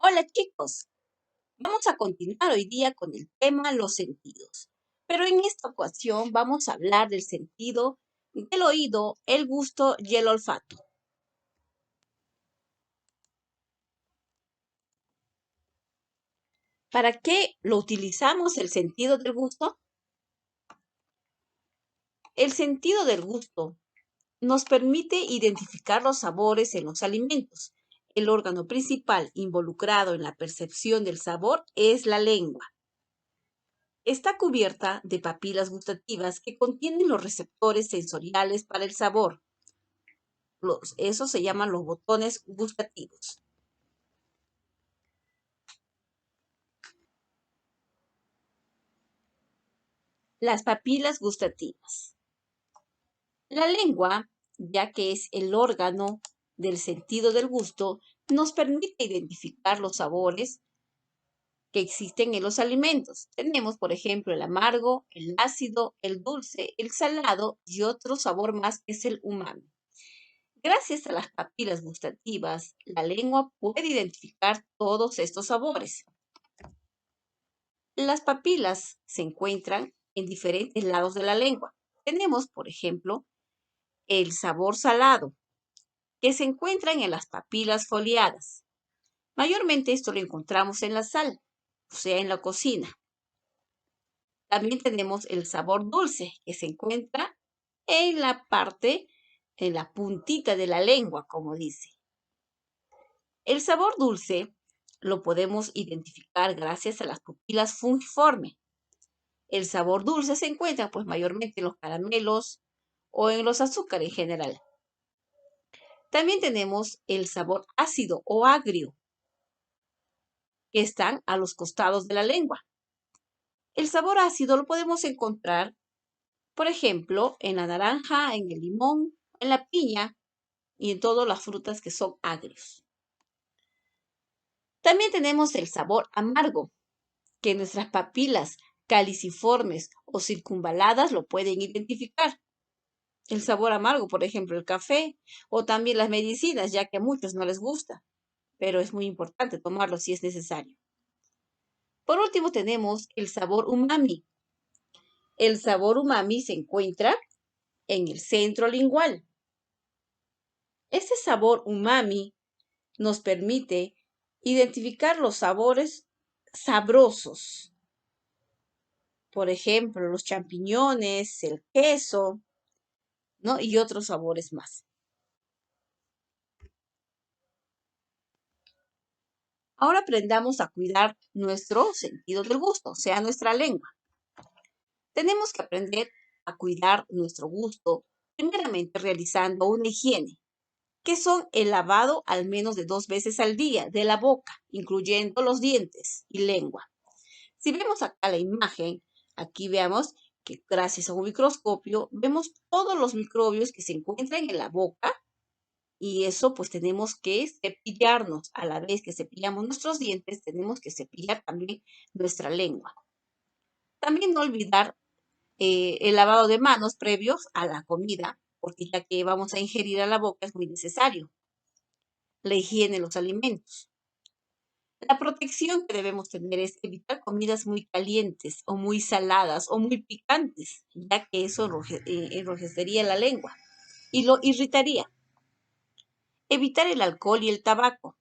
Hola chicos, vamos a continuar hoy día con el tema los sentidos, pero en esta ocasión vamos a hablar del sentido del oído, el gusto y el olfato. ¿Para qué lo utilizamos el sentido del gusto? El sentido del gusto nos permite identificar los sabores en los alimentos. El órgano principal involucrado en la percepción del sabor es la lengua. Está cubierta de papilas gustativas que contienen los receptores sensoriales para el sabor. Esos se llaman los botones gustativos. Las papilas gustativas. La lengua, ya que es el órgano del sentido del gusto, nos permite identificar los sabores que existen en los alimentos. Tenemos, por ejemplo, el amargo, el ácido, el dulce, el salado y otro sabor más que es el umami. Gracias a las papilas gustativas, la lengua puede identificar todos estos sabores. Las papilas se encuentran en diferentes lados de la lengua. Tenemos, por ejemplo, el sabor salado, que se encuentra en las papilas foliadas. Mayormente esto lo encontramos en la sal, o sea, en la cocina. También tenemos el sabor dulce, que se encuentra en la parte, en la puntita de la lengua, como dice. El sabor dulce lo podemos identificar gracias a las pupilas fungiformes. El sabor dulce se encuentra pues mayormente en los caramelos o en los azúcares en general. También tenemos el sabor ácido o agrio, que están a los costados de la lengua. El sabor ácido lo podemos encontrar, por ejemplo, en la naranja, en el limón, en la piña y en todas las frutas que son agrios. También tenemos el sabor amargo, que nuestras papilas caliciformes o circunvaladas lo pueden identificar. El sabor amargo, por ejemplo, el café o también las medicinas, ya que a muchos no les gusta, pero es muy importante tomarlo si es necesario. Por último, tenemos el sabor umami. El sabor umami se encuentra en el centro lingual. Ese sabor umami nos permite identificar los sabores sabrosos. Por ejemplo, los champiñones, el queso, ¿no? Y otros sabores más. Ahora aprendamos a cuidar nuestro sentido del gusto, o sea, nuestra lengua. Tenemos que aprender a cuidar nuestro gusto, primeramente realizando una higiene, que son el lavado al menos de 2 veces al día de la boca, incluyendo los dientes y lengua. Si vemos acá la imagen, aquí veamos que gracias a un microscopio vemos todos los microbios que se encuentran en la boca y eso pues tenemos que cepillarnos. A la vez que cepillamos nuestros dientes, tenemos que cepillar también nuestra lengua. También no olvidar el lavado de manos previos a la comida, porque ya que vamos a ingerir a la boca es muy necesario. La higiene de los alimentos. La protección que debemos tener es evitar comidas muy calientes o muy saladas o muy picantes, ya que eso enrojecería la lengua y lo irritaría. Evitar el alcohol y el tabaco.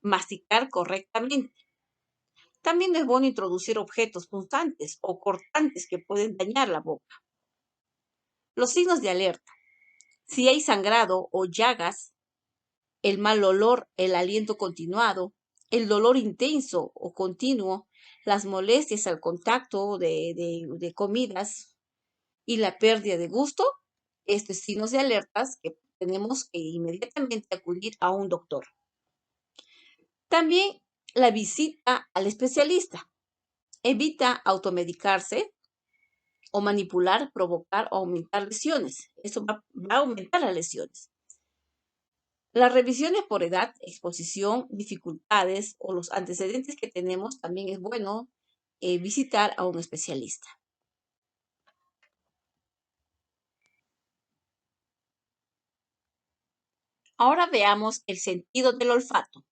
Masticar correctamente. También es bueno introducir objetos punzantes o cortantes que pueden dañar la boca. Los signos de alerta. Si hay sangrado o llagas, el mal olor, el aliento continuado, el dolor intenso o continuo, las molestias al contacto de comidas y la pérdida de gusto, estos signos de alertas que tenemos que inmediatamente acudir a un doctor. También la visita al especialista. Evita automedicarse o manipular, provocar o aumentar lesiones. Eso va a aumentar las lesiones. Las revisiones por edad, exposición, dificultades o los antecedentes que tenemos, también es bueno visitar a un especialista. Ahora veamos el sentido del olfato.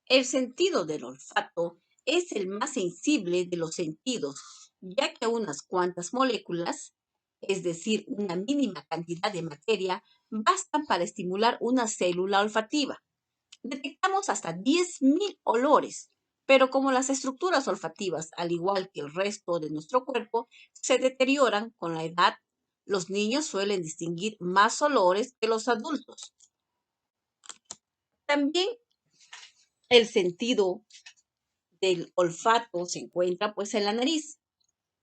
El sentido del olfato es el más sensible de los sentidos, ya que unas cuantas moléculas, es decir, una mínima cantidad de materia, bastan para estimular una célula olfativa. Detectamos hasta 10.000 olores, pero como las estructuras olfativas, al igual que el resto de nuestro cuerpo, se deterioran con la edad, los niños suelen distinguir más olores que los adultos. También el sentido del olfato se encuentra pues en la nariz,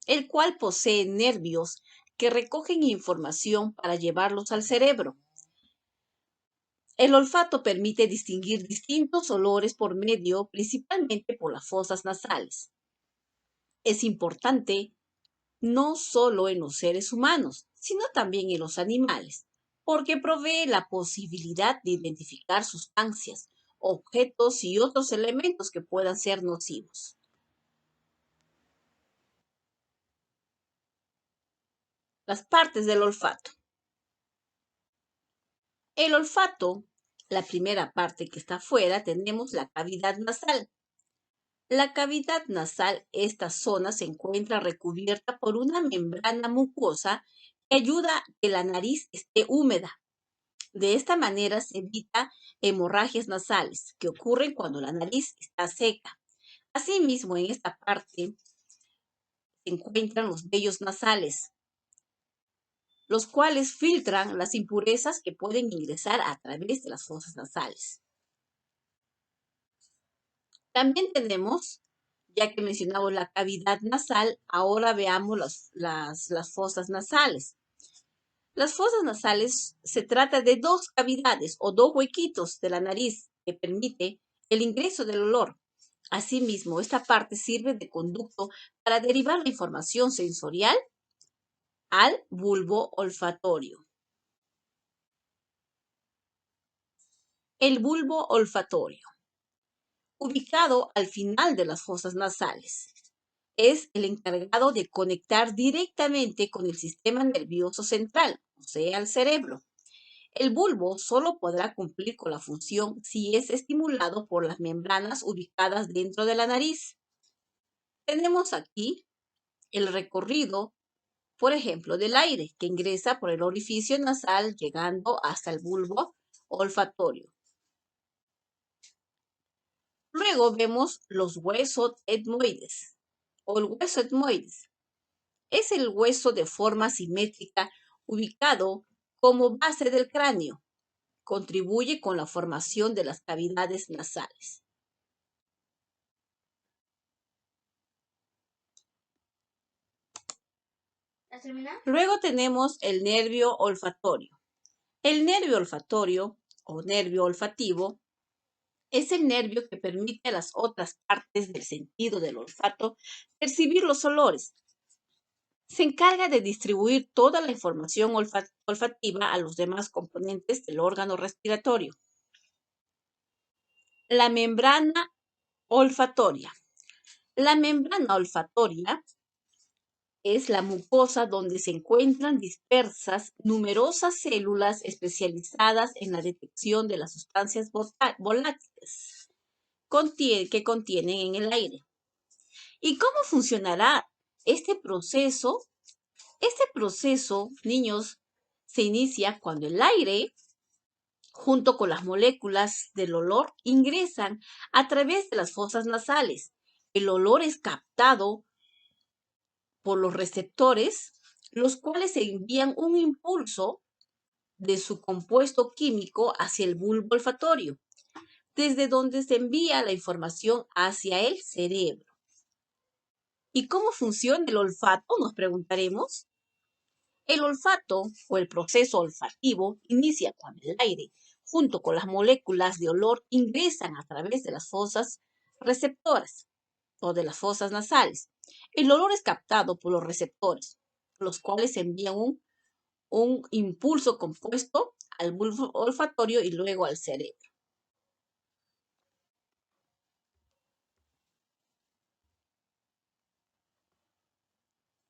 el cual posee nervios que recogen información para llevarlos al cerebro. El olfato permite distinguir distintos olores por medio, principalmente por las fosas nasales. Es importante no solo en los seres humanos, sino también en los animales, porque provee la posibilidad de identificar sustancias, objetos y otros elementos que puedan ser nocivos. Las partes del olfato. El olfato, la primera parte que está afuera, tenemos la cavidad nasal. La cavidad nasal, esta zona se encuentra recubierta por una membrana mucosa que ayuda a que la nariz esté húmeda. De esta manera se evita hemorragias nasales que ocurren cuando la nariz está seca. Asimismo, en esta parte se encuentran los vellos nasales, los cuales filtran las impurezas que pueden ingresar a través de las fosas nasales. También tenemos, ya que mencionamos la cavidad nasal, ahora veamos las fosas nasales. Las fosas nasales se trata de dos cavidades o dos huequitos de la nariz que permite el ingreso del olor. Asimismo, esta parte sirve de conducto para derivar la información sensorial al bulbo olfatorio. El bulbo olfatorio, ubicado al final de las fosas nasales, es el encargado de conectar directamente con el sistema nervioso central, o sea, el cerebro. El bulbo solo podrá cumplir con la función si es estimulado por las membranas ubicadas dentro de la nariz. Tenemos aquí el recorrido, por ejemplo, del aire que ingresa por el orificio nasal llegando hasta el bulbo olfatorio. Luego vemos los huesos etmoides o el hueso etmoides. Es el hueso de forma simétrica ubicado como base del cráneo. Contribuye con la formación de las cavidades nasales. Luego tenemos el nervio olfatorio. El nervio olfatorio o nervio olfativo es el nervio que permite a las otras partes del sentido del olfato percibir los olores. Se encarga de distribuir toda la información olfativa a los demás componentes del órgano respiratorio. La membrana olfatoria. La membrana olfatoria es la mucosa donde se encuentran dispersas numerosas células especializadas en la detección de las sustancias volátiles que contienen en el aire. ¿Y cómo funcionará este proceso? Este proceso, niños, se inicia cuando el aire, junto con las moléculas del olor, ingresan a través de las fosas nasales. El olor es captado por los receptores, los cuales envían un impulso de su compuesto químico hacia el bulbo olfatorio, desde donde se envía la información hacia el cerebro. ¿Y cómo funciona el olfato? Nos preguntaremos. El olfato o el proceso olfativo inicia cuando el aire, junto con las moléculas de olor, ingresan a través de las fosas receptoras o de las fosas nasales. El olor es captado por los receptores, los cuales envían un impulso compuesto al bulbo olfatorio y luego al cerebro.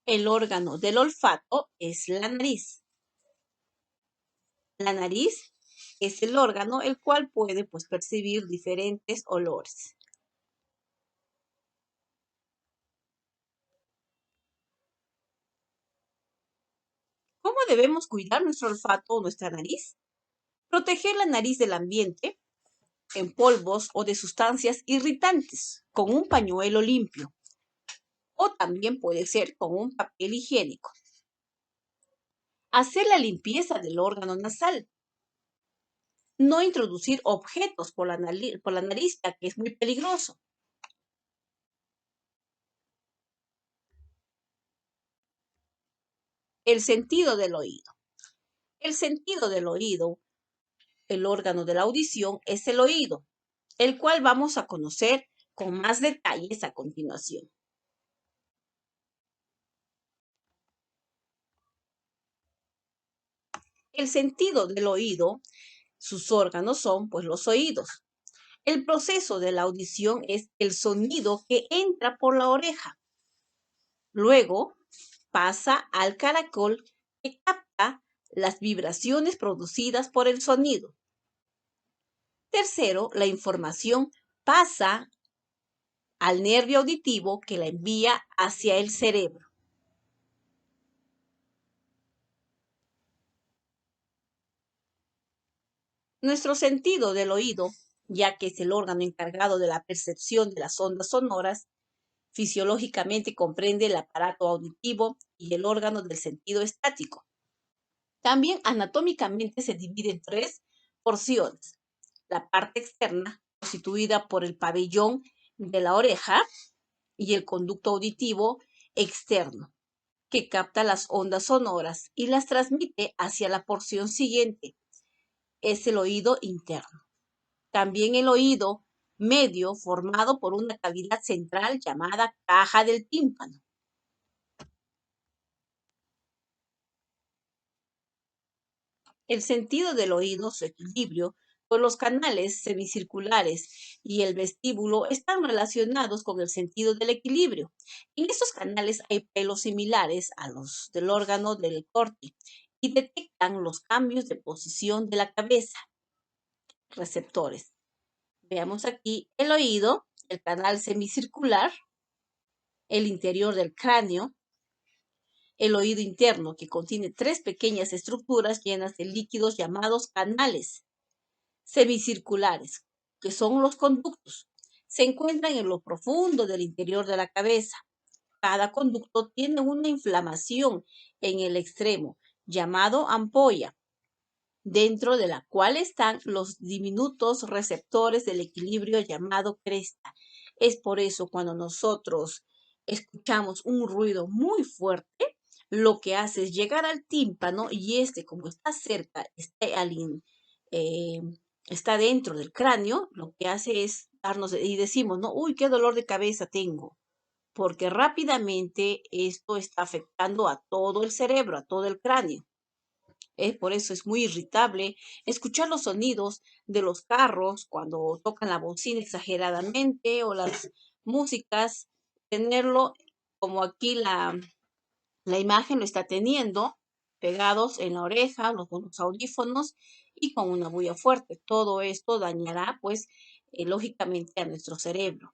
El órgano del olfato es la nariz. La nariz es el órgano el cual puede pues percibir diferentes olores. ¿Cómo debemos cuidar nuestro olfato o nuestra nariz? Proteger la nariz del ambiente en polvos o de sustancias irritantes con un pañuelo limpio o también puede ser con un papel higiénico. Hacer la limpieza del órgano nasal. No introducir objetos por la nariz, ya que es muy peligroso. El sentido del oído. El sentido del oído, el órgano de la audición, es el oído, el cual vamos a conocer con más detalles a continuación. El sentido del oído, sus órganos son pues los oídos. El proceso de la audición es el sonido que entra por la oreja. Luego pasa al caracol que capta las vibraciones producidas por el sonido. Tercero, la información pasa al nervio auditivo que la envía hacia el cerebro. Nuestro sentido del oído, ya que es el órgano encargado de la percepción de las ondas sonoras, fisiológicamente comprende el aparato auditivo y el órgano del sentido estático. También anatómicamente se divide en tres porciones. La parte externa, constituida por el pabellón de la oreja, y el conducto auditivo externo, que capta las ondas sonoras y las transmite hacia la porción siguiente. Es el oído interno. También el oído medio, formado por una cavidad central llamada caja del tímpano. El sentido del oído, su equilibrio, pues los canales semicirculares y el vestíbulo están relacionados con el sentido del equilibrio. En estos canales hay pelos similares a los del órgano del corte y detectan los cambios de posición de la cabeza. Receptores. Veamos aquí el oído, el canal semicircular, el interior del cráneo, el oído interno, que contiene tres pequeñas estructuras llenas de líquidos llamados canales semicirculares, que son los conductos. Se encuentran en lo profundo del interior de la cabeza. Cada conducto tiene una inflamación en el extremo, llamado ampolla, dentro de la cual están los diminutos receptores del equilibrio llamado cresta. Es por eso cuando nosotros escuchamos un ruido muy fuerte, lo que hace es llegar al tímpano y este, como está cerca, eh, está dentro del cráneo, lo que hace es darnos y decimos, no, uy, qué dolor de cabeza tengo, porque rápidamente esto está afectando a todo el cerebro, a todo el cráneo. Por eso es muy irritable escuchar los sonidos de los carros cuando tocan la bocina exageradamente o las músicas, tenerlo como aquí la imagen lo está teniendo, pegados en la oreja, los audífonos y con una bulla fuerte. Todo esto dañará, pues, lógicamente a nuestro cerebro.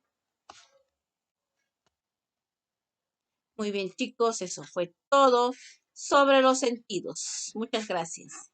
Muy bien, chicos, eso fue todo sobre los sentidos. Muchas gracias.